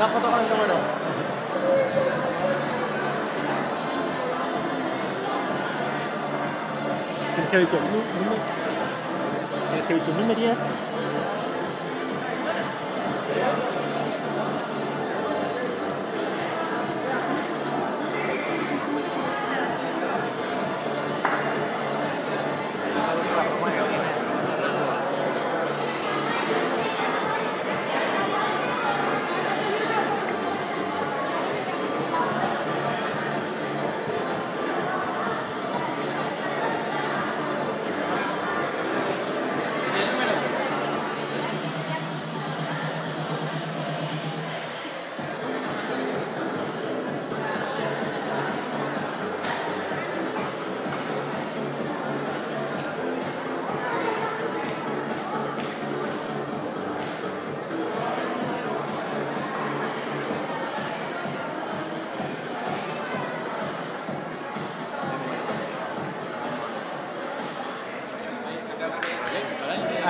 Una foto con el número. Tienes que haber dicho tienes que haber dicho número 10.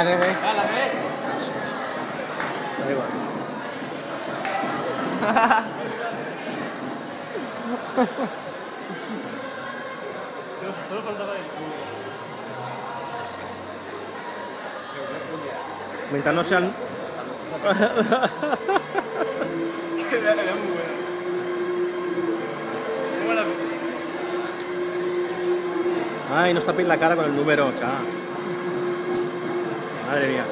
Al revés. ¿Al revés? Da igual. Solo faltaba el Mientras no sean... Era muy bueno. Ay, no os tapéis la cara con el número, chaval. Madre mía.